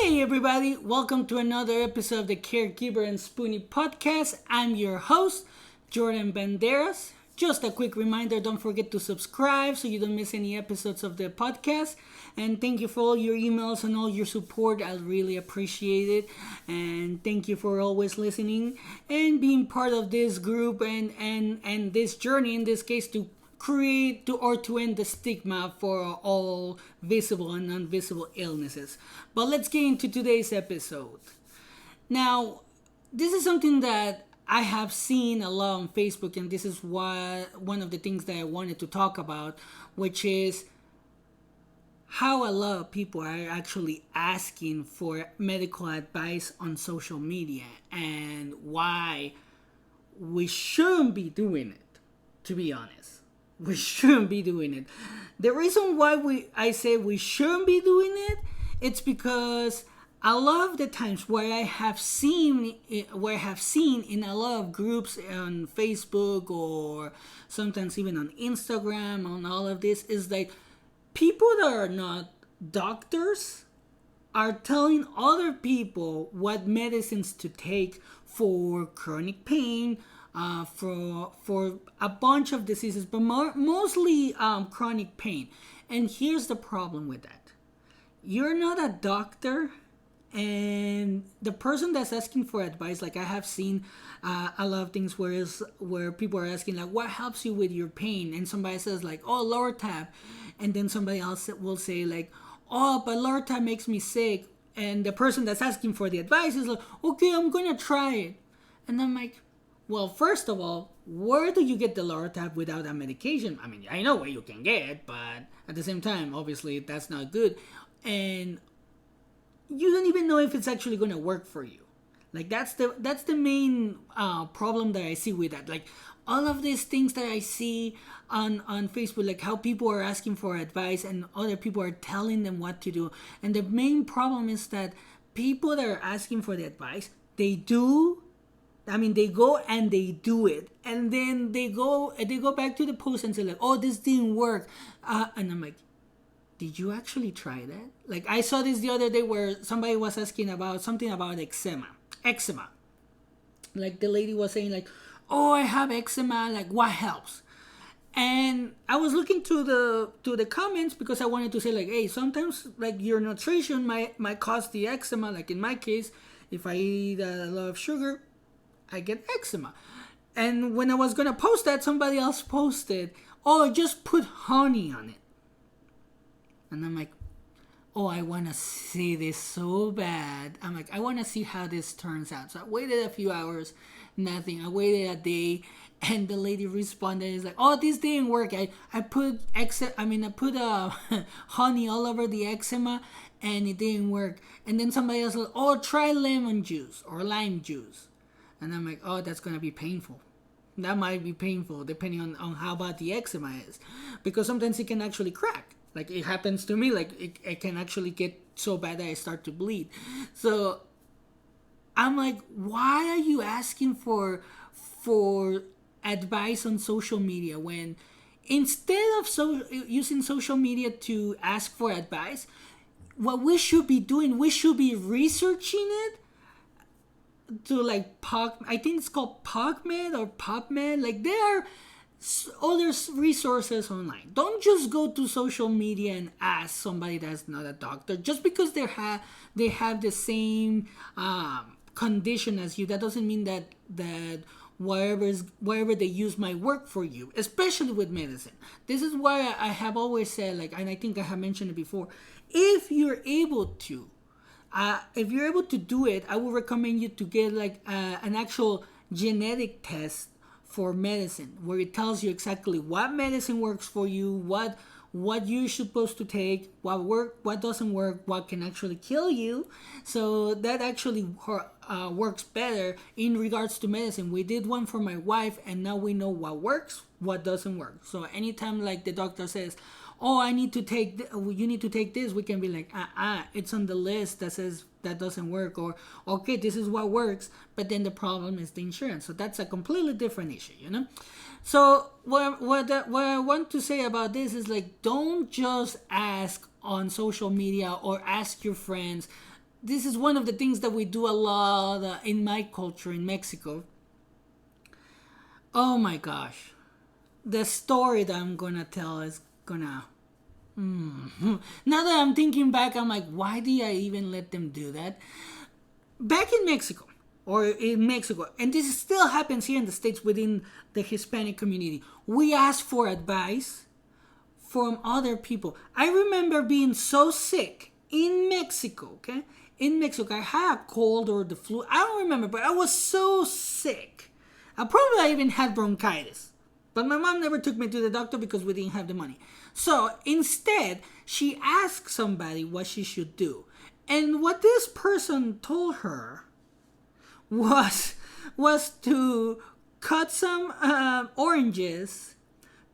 Hey everybody, welcome to another episode of the Caregiver and Spoonie podcast. I'm your host, Jordan Banderas. Just a quick reminder, don't forget to subscribe so you don't miss any episodes of the podcast. And thank you for all your emails and all your support. I really appreciate it. And thank you for always listening and being part of this group and this journey, in this case, to create to end the stigma for all visible and invisible illnesses. But let's get into today's episode. Now, this is something that I have seen a lot on Facebook, and this is one of the things that I wanted to talk about, which is how a lot of people are actually asking for medical advice on social media and why we shouldn't be doing it, to be honest. We shouldn't be doing it. The reason why I say we shouldn't be doing it, it's because a lot of the times where I have seen in a lot of groups on Facebook or sometimes even on Instagram, on all of this, is like people that are not doctors are telling other people what medicines to take for chronic pain, for a bunch of diseases, but mostly chronic pain. And here's the problem with that: you're not a doctor, and the person that's asking for advice, like I have seen a lot of things where people are asking like, what helps you with your pain, and somebody says like, oh, Lortab, and then somebody else will say like, oh, but Lortab makes me sick, and the person that's asking for the advice is like, okay, I'm gonna try it. And I'm like, well, first of all, where do you get the Lortab without a medication? I mean, I know where you can get it, but at the same time, obviously, that's not good. And you don't even know if it's actually going to work for you. Like, that's the main problem that I see with that. Like, all of these things that I see on Facebook, like how people are asking for advice and other people are telling them what to do. And the main problem is that people that are asking for the advice, they go and they do it, and then they go back to the post and say like, oh, this didn't work, and I'm like, did you actually try that? Like, I saw this the other day where somebody was asking about something about eczema. Like, the lady was saying like, oh, I have eczema, like what helps? And I was looking to the comments because I wanted to say like, hey, sometimes like your nutrition might cause the eczema. Like in my case, if I eat a lot of sugar, I get eczema. And when I was gonna post that, somebody else posted, oh, just put honey on it. And I'm like, oh, I wanna see this so bad. I'm like, I wanna see how this turns out. So I waited a few hours, nothing. I waited a day, and the lady responded, is like, oh, this didn't work. I put honey all over the eczema, and it didn't work. And then somebody else was, oh, try lemon juice or lime juice. And I'm like, oh, that's going to be painful. That might be painful depending on how bad the eczema is. Because sometimes it can actually crack. Like, it happens to me. Like, it can actually get so bad that I start to bleed. So, I'm like, why are you asking for advice on social media when instead of using social media to ask for advice, what we should be doing, we should be researching it to like I think it's called PubMed or PubMed. Like, there are other resources online. Don't just go to social media and ask somebody that's not a doctor just because they have the same condition as you. That doesn't mean that whatever they use might work for you, especially with medicine. This is why I have always said, like, and I think I have mentioned it before, if you're able to do it, I would recommend you to get like an actual genetic test for medicine, where it tells you exactly what medicine works for you, what you're supposed to take, what doesn't work, what can actually kill you. So that actually works better in regards to medicine. We did one for my wife, and now we know what works, what doesn't work. So anytime like the doctor says, oh, you need to take this, we can be like, it's on the list that says that doesn't work, or okay, this is what works, but then the problem is the insurance. So that's a completely different issue, you know. So what I want to say about this is like, don't just ask on social media or ask your friends this is one of the things that we do a lot in my culture in Mexico. Oh my gosh. The story that I'm gonna tell is gonna. Now that I'm thinking back, I'm like, why did I even let them do that? Back in Mexico, and this still happens here in the States within the Hispanic community, we ask for advice from other people. I remember being so sick in Mexico, okay? In Mexico, I had a cold or the flu. I don't remember, but I was so sick. I even had bronchitis. But my mom never took me to the doctor because we didn't have the money. So instead, she asked somebody what she should do. And what this person told her was to cut some oranges,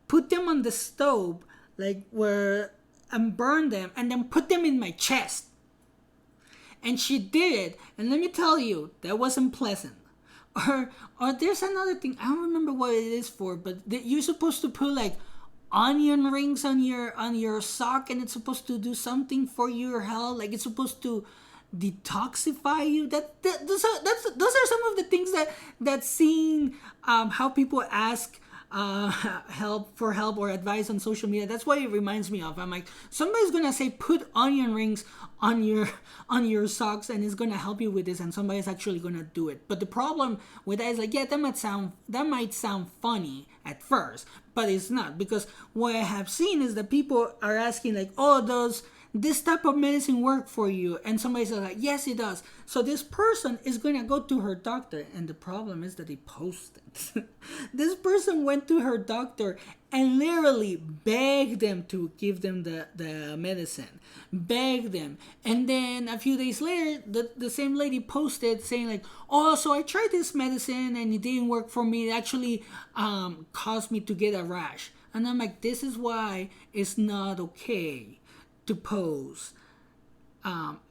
put them on the stove, and burn them, and then put them in my chest. And she did it, and let me tell you, that wasn't pleasant. Or there's another thing, I don't remember what it is for, but you're supposed to put like onion rings on your sock, and it's supposed to do something for your health, like it's supposed to detoxify you. Those are some of the things that seeing how people ask help or advice on social media. That's what it reminds me of. I'm like, somebody's gonna say put onion rings on your socks and it's gonna help you with this, and somebody's actually gonna do it. But the problem with that is like, yeah, that might sound funny at first, but it's not, because what I have seen is that people are asking like, oh, does this type of medicine work for you? And somebody says like, yes, it does. So this person is going to go to her doctor, and the problem is that they posted. This person went to her doctor and literally begged them to give them the medicine, begged them. And then a few days later, the same lady posted saying like, oh, so I tried this medicine and it didn't work for me. It actually caused me to get a rash. And I'm like, this is why it's not okay to post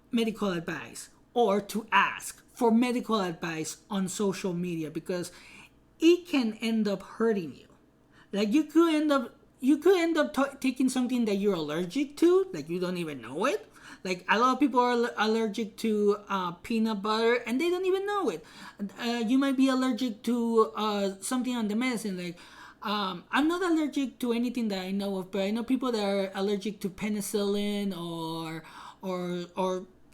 medical advice or to ask for medical advice on social media, because it can end up hurting you. Like you could end up taking something that you're allergic to, like you don't even know it. Like a lot of people are allergic to peanut butter and they don't even know it. You might be allergic to something on the medicine, like I'm not allergic to anything that I know of, but I know people that are allergic to penicillin or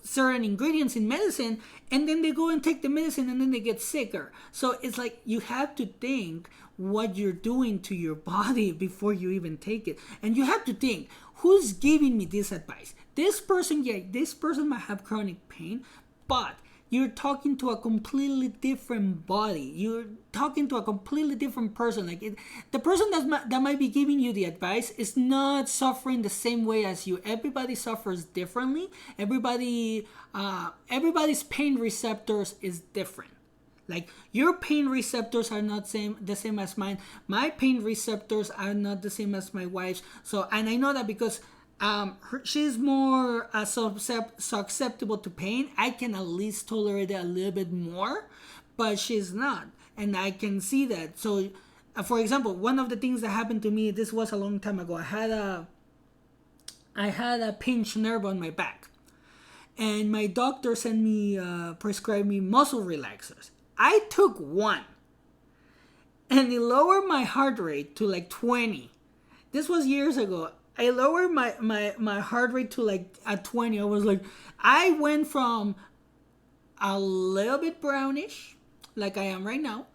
certain ingredients in medicine, and then they go and take the medicine and then they get sicker. So it's like you have to think what you're doing to your body before you even take it. And you have to think, who's giving me this advice? This person might have chronic pain, but you're talking to a completely different body. You're talking to a completely different person. The person that might be giving you the advice is not suffering the same way as you. Everybody suffers differently. Everybody's pain receptors is different. Like your pain receptors are not the same as mine. My pain receptors are not the same as my wife's. So, and I know that because she's more susceptible to pain. I can at least tolerate it a little bit more, but she's not, and I can see that. So, for example, one of the things that happened to me, this was a long time ago. I had a pinched nerve on my back, and my doctor prescribed me muscle relaxers. I took one, and it lowered my heart rate to like 20. This was years ago. I lowered my heart rate to like at 20. I went from a little bit brownish, like I am right now,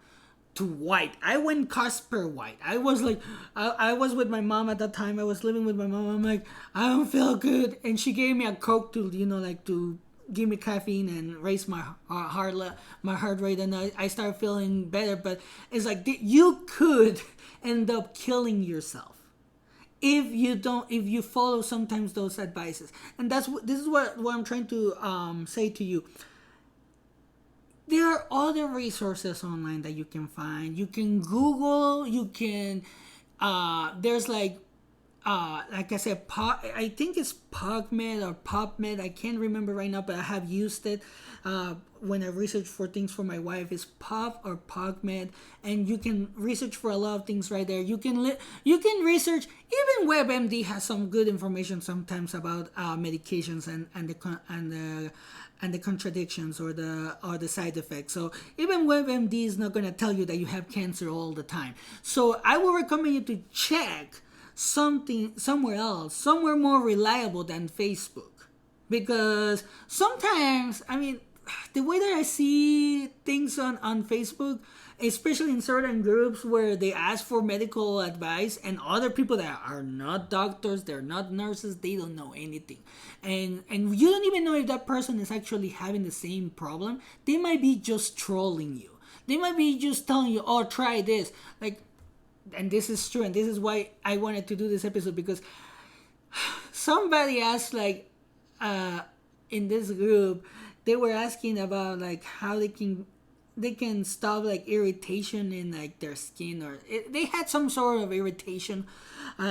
to white. I went Casper white. I was like, I was with my mom at that time. I was living with my mom. I'm like, I don't feel good. And she gave me a Coke to give me caffeine and raise my heart rate. And I started feeling better. But it's like, you could end up killing yourself if you follow sometimes those advices. And this is what I'm trying to say to you. There are other resources online that you can find. You can Google. You can there's like like I said, I think it's PubMed or PubMed. I can't remember right now, but I have used it when I research for things for my wife. It's Pub or PubMed, and you can research for a lot of things right there. You can research. Even WebMD has some good information sometimes about medications and the contradictions or the side effects. So even WebMD is not going to tell you that you have cancer all the time. So I would recommend you to check something somewhere else, somewhere more reliable than Facebook, because sometimes, I mean, the way that I see things on Facebook, especially in certain groups where they ask for medical advice, and other people that are not doctors, they're not nurses, they don't know anything, and you don't even know if that person is actually having the same problem. They might be just trolling you. They might be just telling you, oh, try this. Like, and this is true, and this is why I wanted to do this episode, because somebody asked, like, in this group, they were asking about like how they can stop like irritation in like their skin, or they had some sort of irritation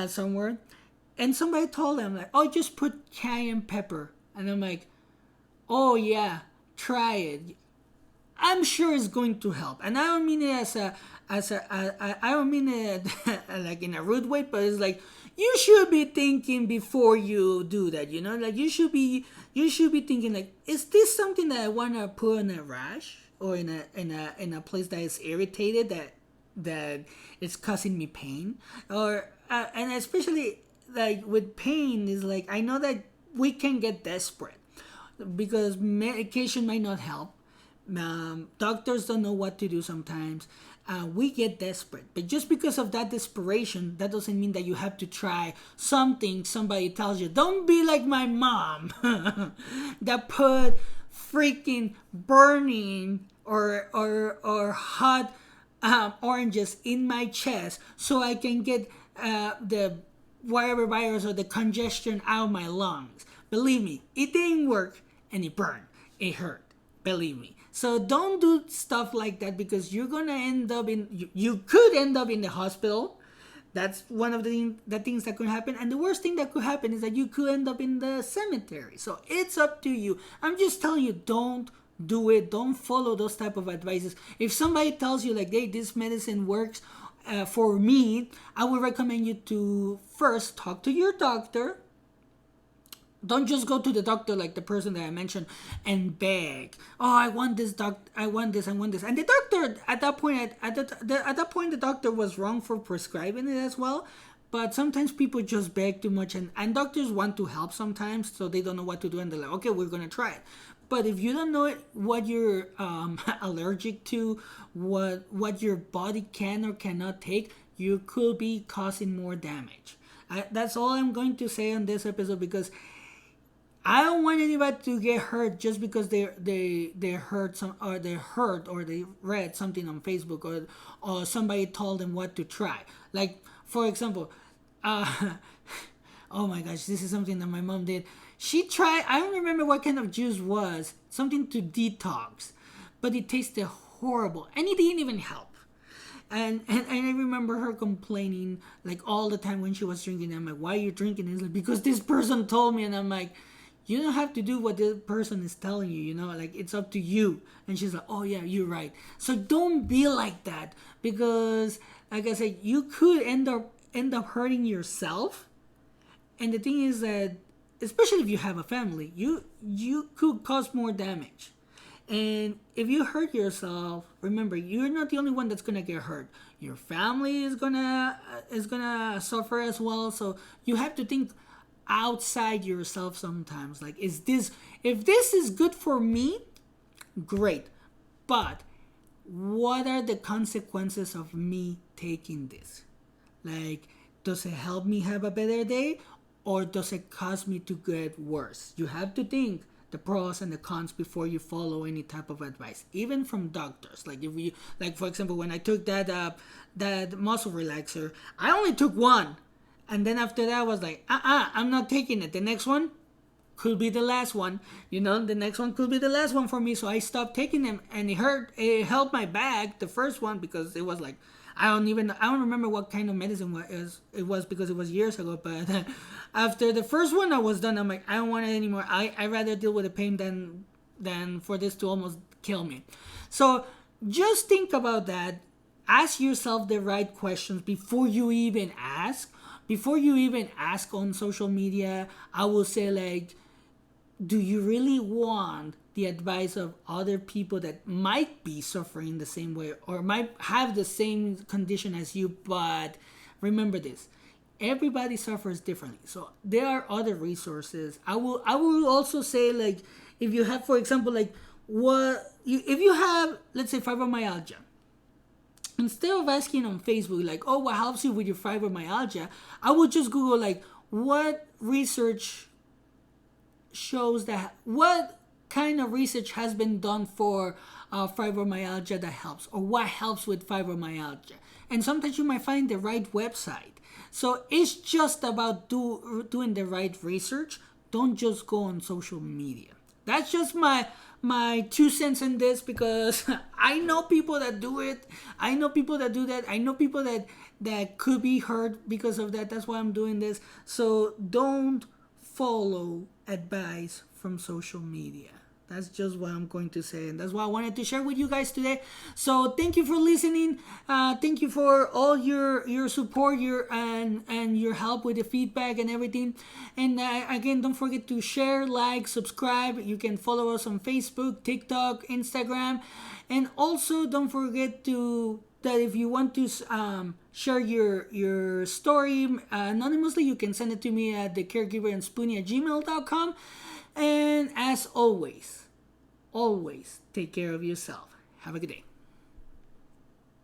somewhere, and somebody told them like, oh, just put cayenne pepper, and I'm like, oh yeah, try it. I'm sure it's going to help, and I don't mean it I don't mean it like in a rude way, but it's like, you should be thinking before you do that, you know? Like, you should be thinking like, is this something that I want to put in a rash, or in a place that is irritated, that it's causing me pain, or and especially like with pain is like, I know that we can get desperate because medication might not help. Doctors don't know what to do sometimes. We get desperate, but just because of that desperation, that doesn't mean that you have to try something somebody tells you. Don't be like my mom that put freaking burning or hot oranges in my chest so I can get the whatever virus or the congestion out of my lungs. Believe me, it didn't work, and it burned. It hurt. Believe me. So don't do stuff like that, because you're gonna end up you could end up in the hospital. That's one of the things that could happen. And the worst thing that could happen is that you could end up in the cemetery. So it's up to you. I'm just telling you, don't do it. Don't follow those type of advices. If somebody tells you like, hey, this medicine works for me, I would recommend you to first talk to your doctor. Don't just go to the doctor like the person that I mentioned and beg. Oh, I want this, I want this. And the doctor at that point, at that point, the doctor was wrong for prescribing it as well. But sometimes people just beg too much, and doctors want to help sometimes, so they don't know what to do, and they're like, okay, we're gonna try it. But if you don't know what you're allergic to, what your body can or cannot take, you could be causing more damage. That's all I'm going to say on this episode, because I don't want anybody to get hurt just because they heard or they read something on Facebook, or somebody told them what to try. Like, for example, oh my gosh, this is something that my mom did. She tried, I don't remember what kind of juice was, something to detox, but it tasted horrible, and it didn't even help. And I remember her complaining like all the time when she was drinking. I'm like, why are you drinking? And it's like, because this person told me. And I'm like, you don't have to do what the person is telling you, you know, like, it's up to you. And she's like, oh yeah, you're right. So don't be like that, because like I said, you could end up hurting yourself. And the thing is that, especially if you have a family, you could cause more damage. And if you hurt yourself, remember, you're not the only one that's gonna get hurt. Your family is gonna suffer as well. So you have to think outside yourself sometimes. Like, if this is good for me, great. But what are the consequences of me taking this? Like, does it help me have a better day, or does it cause me to get worse? You have to think the pros and the cons before you follow any type of advice, even from doctors. Like, for example, when I took that muscle relaxer, I only took one, and then after that I was like, I'm not taking it. The next one could be the last one. You know, the next one could be the last one for me. So I stopped taking them, and it helped my back, the first one, because it was like, I don't remember what kind of medicine it was because it was years ago. But after the first one I was done, I'm like, I don't want it anymore. I rather deal with the pain than for this to almost kill me. So just think about that. Ask yourself the right questions before you even ask. Before you even ask on social media, I will say, like, do you really want the advice of other people that might be suffering the same way or might have the same condition as you? But remember this, everybody suffers differently, so there are other resources. I will also say, like, if you have, for example, like, if you have, let's say, fibromyalgia, instead of asking on Facebook, like, oh, what helps you with your fibromyalgia, I would just Google, like, what research shows that, what kind of research has been done for fibromyalgia that helps, or what helps with fibromyalgia. And sometimes you might find the right website. So it's just about doing the right research. Don't just go on social media. That's just my 2 cents in this, because I know people that do it. I know people that do that. I know people that could be hurt because of that. That's why I'm doing this. So don't follow advice from social media. That's just what I'm going to say, and that's what I wanted to share with you guys today. So thank you for listening. Thank you for all your support, and your help with the feedback and everything. And again, don't forget to share, like, subscribe. You can follow us on Facebook, TikTok, Instagram, and also don't forget that if you want to share your story anonymously, you can send it to me at thecaregiverandspoonie@gmail.com. And as always, take care of yourself. Have a good day.